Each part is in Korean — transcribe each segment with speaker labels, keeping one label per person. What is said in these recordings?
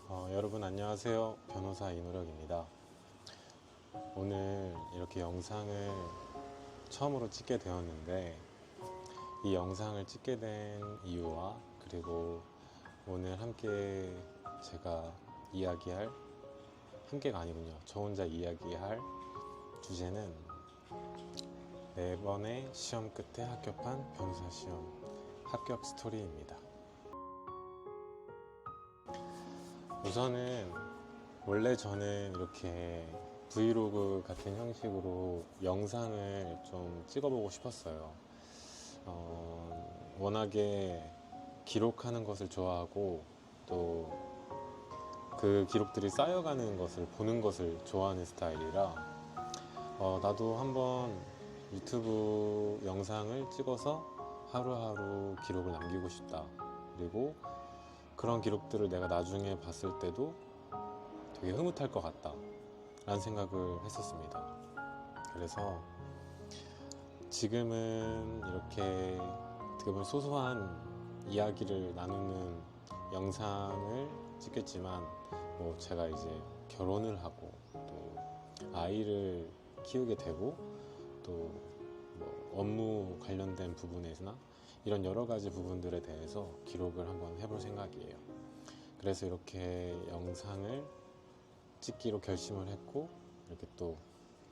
Speaker 1: 여러분 안녕하세요. 변호사 이노력입니다. 오늘 이렇게 영상을 처음으로 찍게 되었는데 이 영상을 찍게 된 이유와 그리고 오늘 함께 제가 이야기할 함께가 아니군요. 저 혼자 이야기할 주제는 4번의 시험 끝에 합격한 변호사 시험 합격 스토리입니다. 우선은 원래 저는 이렇게 브이로그 같은 형식으로 영상을 좀 찍어보고 싶었어요. 워낙에 기록하는 것을 좋아하고 또 그 기록들이 쌓여가는 것을 보는 것을 좋아하는 스타일이라 나도 한번 유튜브 영상을 찍어서 하루하루 기록을 남기고 싶다. 그리고 그런 기록들을 내가 나중에 봤을 때도 되게 흐뭇할 것 같다 라는 생각을 했었습니다. 그래서 지금은 이렇게 어떻게 보면 소소한 이야기를 나누는 영상을 찍겠지만 제가 이제 결혼을 하고 또 아이를 키우게 되고 또 업무 관련된 부분에서나 이런 여러 가지 부분들에 대해서 기록을 한번 해볼 생각이에요. 그래서 이렇게 영상을 찍기로 결심을 했고 이렇게 또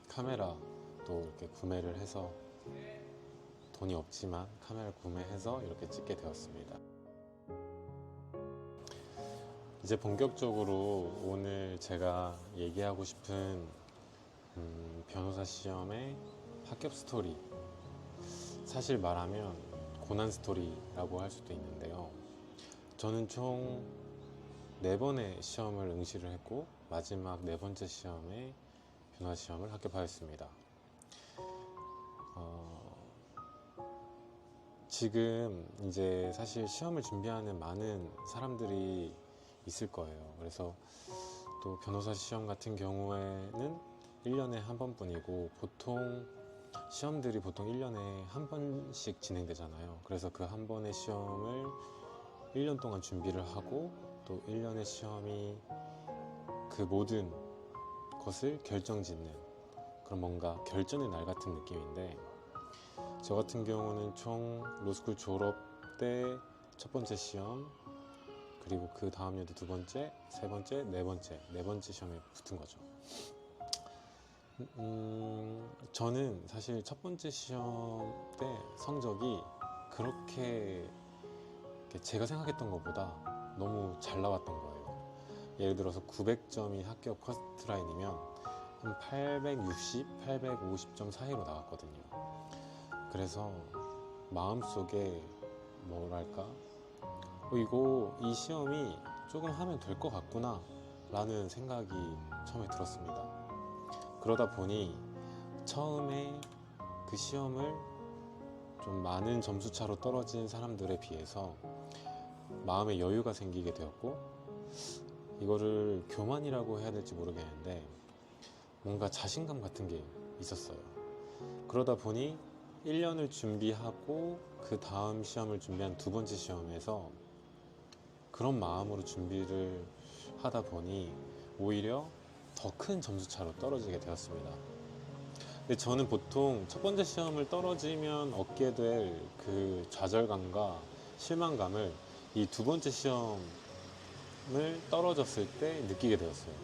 Speaker 1: 카메라 또 이렇게 구매를 해서 돈이 없지만 카메라를 구매해서 이렇게 찍게 되었습니다. 이제 본격적으로 오늘 제가 얘기하고 싶은 변호사 시험의 합격 스토리, 사실 말하면 고난 스토리라고 할 수도 있는데요. 저는 총 4번의 시험을 응시를 했고 마지막 4번째 시험에 변호사 시험을 합격하였습니다. 지금 이제 사실 시험을 준비하는 많은 사람들이 있을 거예요. 그래서 또 변호사 시험 같은 경우에는 1년에 한 번뿐이고 보통 시험들이 보통 1년에 한 번씩 진행되잖아요. 그래서 그 한 번의 시험을 1년 동안 준비를 하고 또 1년의 시험이 그 모든 것을 결정짓는 그런 뭔가 결전의 날 같은 느낌인데, 저 같은 경우는 총 로스쿨 졸업 때 첫 번째 시험, 그리고 그 다음 년도 2번째, 3번째, 4번째 시험에 붙은 거죠. 저는 사실 첫 번째 시험 때 성적이 그렇게 제가 생각했던 것보다 너무 잘 나왔던 거예요. 예를 들어서 900점이 합격 커트라인이면 한 860, 850점 사이로 나왔거든요. 그래서 마음속에 뭐랄까 이 시험이 조금 하면 될 것 같구나 라는 생각이 처음에 들었습니다. 그러다 보니 처음에 그 시험을 좀 많은 점수차로 떨어진 사람들에 비해서 마음에 여유가 생기게 되었고, 이거를 교만이라고 해야 될지 모르겠는데 뭔가 자신감 같은 게 있었어요. 그러다 보니 1년을 준비하고 그 다음 시험을 준비한 2번째 시험에서 그런 마음으로 준비를 하다 보니 오히려 더 큰 점수차로 떨어지게 되었습니다. 근데 저는 보통 첫 번째 시험을 떨어지면 얻게 될 그 좌절감과 실망감을 이 2번째 시험을 떨어졌을 때 느끼게 되었어요.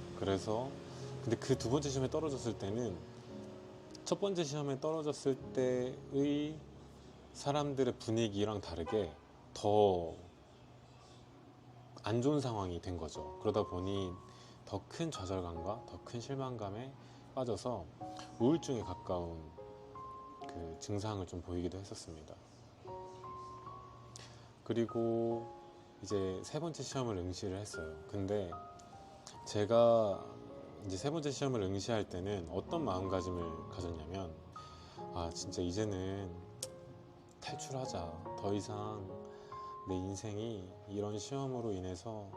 Speaker 1: 근데 그 2번째 시험에 떨어졌을 때는 첫 번째 시험에 떨어졌을 때의 사람들의 분위기랑 다르게 더 안 좋은 상황이 된 거죠. 그러다 보니 더 큰 좌절감과 더 큰 실망감에 빠져서 우울증에 가까운 그 증상을 좀 보이기도 했었습니다. 그리고 이제 3번째 시험을 응시를 했어요. 근데 제가 이제 3번째 시험을 응시할 때는 어떤 마음가짐을 가졌냐면, 진짜 이제는 탈출하자. 더 이상 내 인생이 이런 시험으로 인해서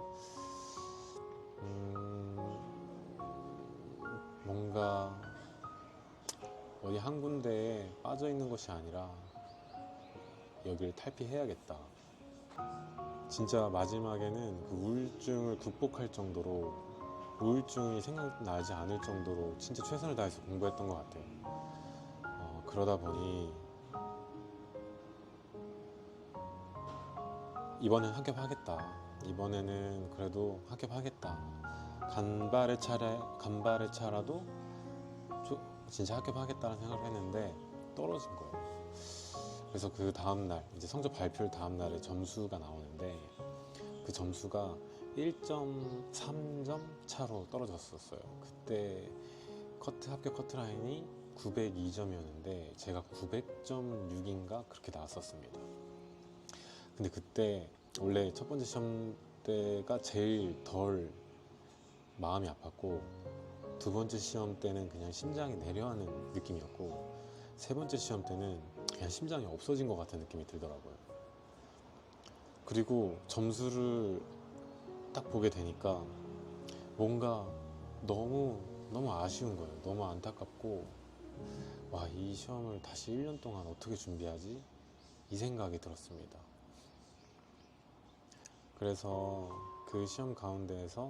Speaker 1: 뭔가 어디 한 군데에 빠져 있는 것이 아니라 여기를 탈피해야겠다 진짜 마지막에는 그 우울증을 극복할 정도로, 우울증이 생각나지 않을 정도로 진짜 최선을 다해서 공부했던 것 같아요. 그러다 보니 이번엔 합격하겠다, 이번에는 그래도 합격하겠다, 간발의 차라도 진짜 합격하겠다는 생각을 했는데 떨어진 거예요. 그래서 그 다음날, 이제 성적 발표 다음날에 점수가 나오는데 그 점수가 1.3점 차로 떨어졌었어요. 그때 합격 커트라인이 902점이었는데 제가 900.6인가 그렇게 나왔었습니다. 근데 그때 원래 첫 번째 시험 때가 제일 덜 마음이 아팠고, 두 번째 시험 때는 그냥 심장이 내려가는 느낌이었고, 세 번째 시험 때는 그냥 심장이 없어진 것 같은 느낌이 들더라고요. 그리고 점수를 딱 보게 되니까 뭔가 너무 아쉬운 거예요. 너무 안타깝고, 와, 이 시험을 다시 1년 동안 어떻게 준비하지? 이 생각이 들었습니다. 그래서 그 시험 가운데에서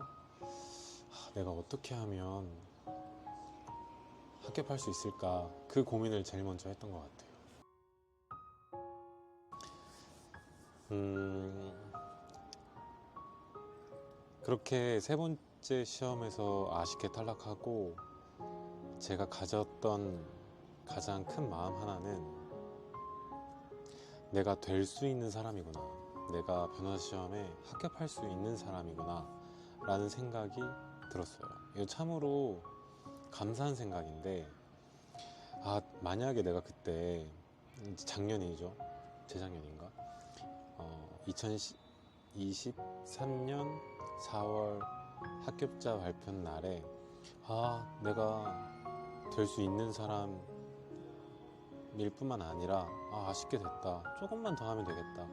Speaker 1: 내가 어떻게 하면 합격할 수 있을까, 그 고민을 제일 먼저 했던 것 같아요. 그렇게 세 번째 시험에서 아쉽게 탈락하고, 제가 가졌던 가장 큰 마음 하나는 내가 될 수 있는 사람이구나, 내가 변호사 시험에 합격할 수 있는 사람이구나 라는 생각이 들었어요. 이거 참으로 감사한 생각인데, 만약에 내가 그때, 작년이죠, 재작년인가, 2023년 4월 합격자 발표 날에 내가 될 수 있는 사람일 뿐만 아니라 아쉽게 됐다, 조금만 더 하면 되겠다,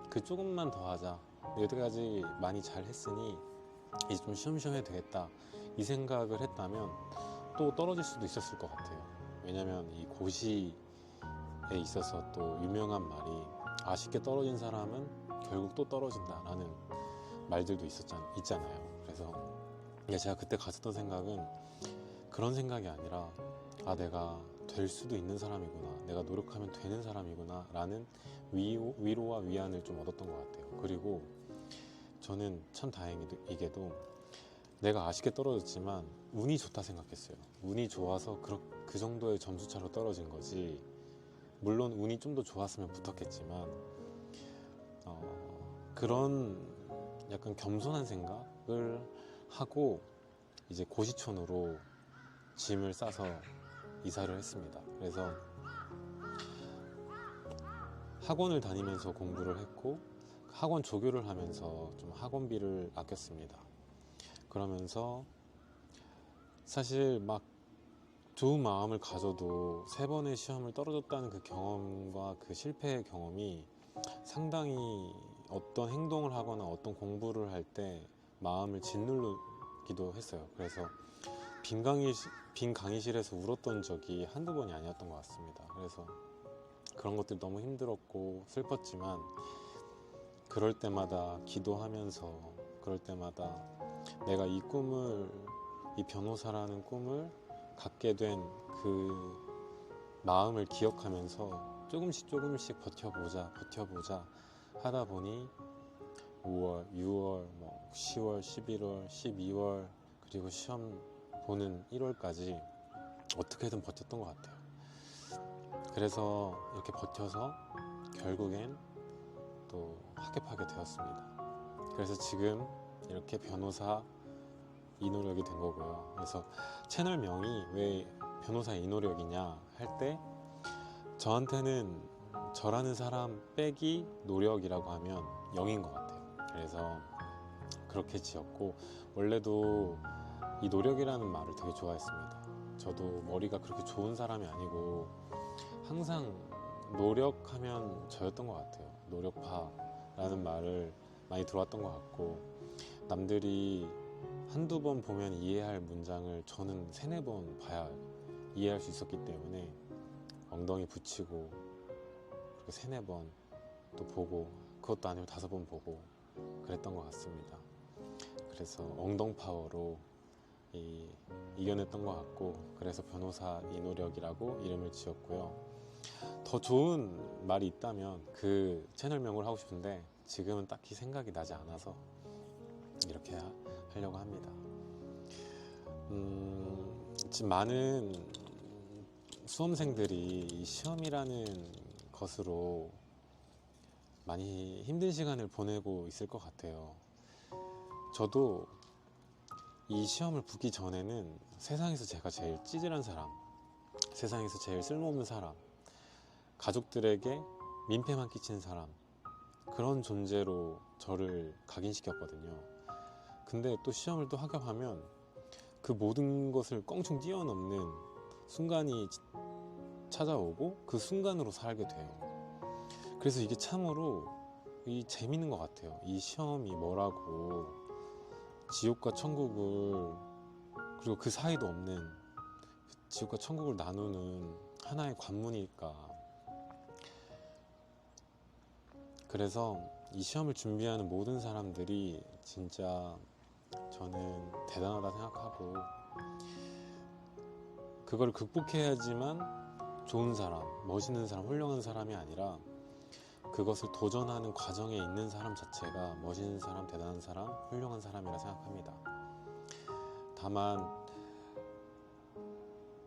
Speaker 1: 그 조금만 더 하자, 여태까지 많이 잘했으니 이제 좀 쉬엄쉬엄 해도 되겠다, 이 생각을 했다면 또 떨어질 수도 있었을 것 같아요. 왜냐면 이 고시에 있어서 또 유명한 말이, 아쉽게 떨어진 사람은 결국 또 떨어진다라는 말들도 있잖아요. 그래서 제가 그때 가졌던 생각은 그런 생각이 아니라, 내가 될 수도 있는 사람이구나, 내가 노력하면 되는 사람이구나 라는 위로와 위안을 좀 얻었던 것 같아요. 그리고 저는 참 다행이게도 내가 아쉽게 떨어졌지만 운이 좋다 생각했어요. 운이 좋아서 그 정도의 점수차로 떨어진 거지, 물론 운이 좀 더 좋았으면 붙었겠지만, 그런 약간 겸손한 생각을 하고 이제 고시촌으로 짐을 싸서 이사를 했습니다. 그래서 학원을 다니면서 공부를 했고, 학원 조교를 하면서 좀 학원비를 아꼈습니다. 그러면서 사실 막 좋은 마음을 가져도 세 번의 시험을 떨어졌다는 그 경험과 그 실패의 경험이 상당히 어떤 행동을 하거나 어떤 공부를 할 때 마음을 짓누르기도 했어요. 그래서 빈 강의실에서 울었던 적이 한두 번이 아니었던 것 같습니다. 그래서 그런 것들 너무 힘들었고 슬펐지만, 그럴 때마다 기도하면서, 그럴 때마다 내가 이 변호사라는 꿈을 갖게 된 그 마음을 기억하면서 조금씩 버텨보자 하다 보니 5월, 6월, 10월, 11월, 12월, 그리고 시험 보는 1월까지 어떻게든 버텼던 것 같아요. 그래서 이렇게 버텨서 결국엔 또 합격하게 되었습니다. 그래서 지금 이렇게 변호사 이노력이 된 거고요. 그래서 채널명이 왜 변호사 이노력이냐 할 때, 저한테는 저라는 사람 빼기 노력이라고 하면 0인 것 같아요. 그래서 그렇게 지었고, 원래도 이 노력이라는 말을 되게 좋아했습니다. 저도 머리가 그렇게 좋은 사람이 아니고 항상 노력하면 저였던 것 같아요. 노력파라는 말을 많이 들어왔던 것 같고, 남들이 한두 번 보면 이해할 문장을 저는 3-4번 봐야 이해할 수 있었기 때문에 엉덩이 붙이고 그렇게 3-4번 또 보고 그것도 아니고 5번 보고 그랬던 것 같습니다. 그래서 엉덩파워로 이겨냈던 것 같고, 그래서 변호사 이노력이라고 이름을 지었고요. 더 좋은 말이 있다면 그 채널명을 하고 싶은데 지금은 딱히 생각이 나지 않아서 이렇게 하려고 합니다. 지금 많은 수험생들이 이 시험이라는 것으로 많이 힘든 시간을 보내고 있을 것 같아요. 저도 이 시험을 붙기 전에는 세상에서 제가 제일 찌질한 사람, 세상에서 제일 쓸모없는 사람, 가족들에게 민폐만 끼치는 사람, 그런 존재로 저를 각인시켰거든요. 근데 또 시험을 또 합격하면 그 모든 것을 껑충 뛰어넘는 순간이 찾아오고 그 순간으로 살게 돼요. 그래서 이게 참으로 재밌는 것 같아요. 이 시험이 뭐라고, 지옥과 천국을, 그리고 그 사이도 없는 지옥과 천국을 나누는 하나의 관문일까. 그래서 이 시험을 준비하는 모든 사람들이 진짜 저는 대단하다 생각하고, 그걸 극복해야지만 좋은 사람, 멋있는 사람, 훌륭한 사람이 아니라 그것을 도전하는 과정에 있는 사람 자체가 멋있는 사람, 대단한 사람, 훌륭한 사람이라 생각합니다. 다만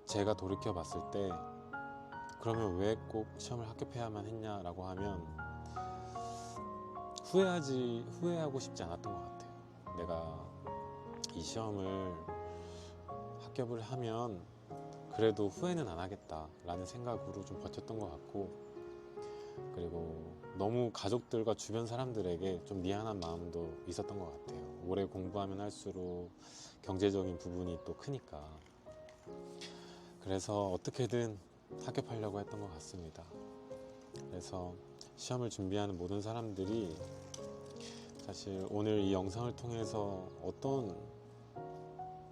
Speaker 1: 제가 돌이켜 봤을 때 그러면 왜 꼭 시험을 합격해야만 했냐라고 하면 후회하고 싶지 않았던 것 같아요. 내가 이 시험을 합격을 하면 그래도 후회는 안 하겠다라는 생각으로 좀 버텼던 것 같고, 그리고 너무 가족들과 주변 사람들에게 좀 미안한 마음도 있었던 것 같아요. 오래 공부하면 할수록 경제적인 부분이 또 크니까. 그래서 어떻게든 합격하려고 했던 것 같습니다. 그래서 시험을 준비하는 모든 사람들이 사실 오늘 이 영상을 통해서 어떤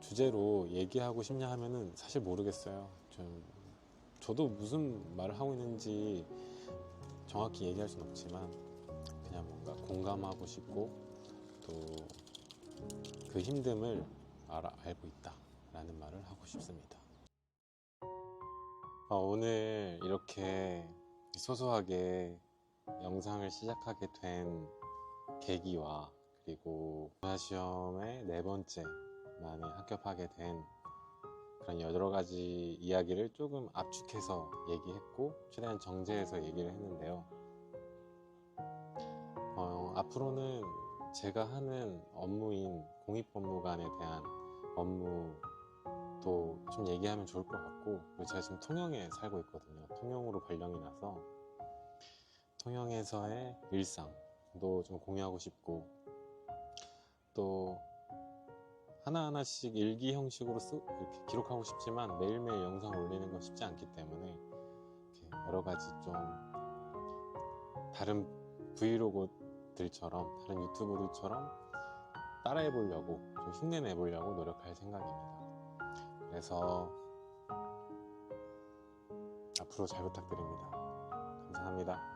Speaker 1: 주제로 얘기하고 싶냐 하면은 사실 모르겠어요. 저도 무슨 말을 하고 있는지 정확히 얘기할 수는 없지만 그냥 뭔가 공감하고 싶고 또 그 힘듦을 알고 있다 라는 말을 하고 싶습니다. 오늘 이렇게 소소하게 영상을 시작하게 된 계기와, 그리고 변호사시험의 4번째 만에 합격하게 된 그런 여러 가지 이야기를 조금 압축해서 얘기했고 최대한 정제해서 얘기를 했는데요. 앞으로는 제가 하는 업무인 공익법무관에 대한 업무도 좀 얘기하면 좋을 것 같고, 그리고 제가 지금 통영에 살고 있거든요. 통영으로 발령이 나서 통영에서의 일상도 좀 공유하고 싶고, 또 하나하나씩 일기 형식으로 이렇게 기록하고 싶지만 매일매일 영상 올리는 건 쉽지 않기 때문에 이렇게 여러 가지 좀 다른 브이로그들처럼, 다른 유튜브들처럼 따라해 보려고, 좀 흉내 내보려고 노력할 생각입니다. 그래서 앞으로 잘 부탁드립니다. 감사합니다.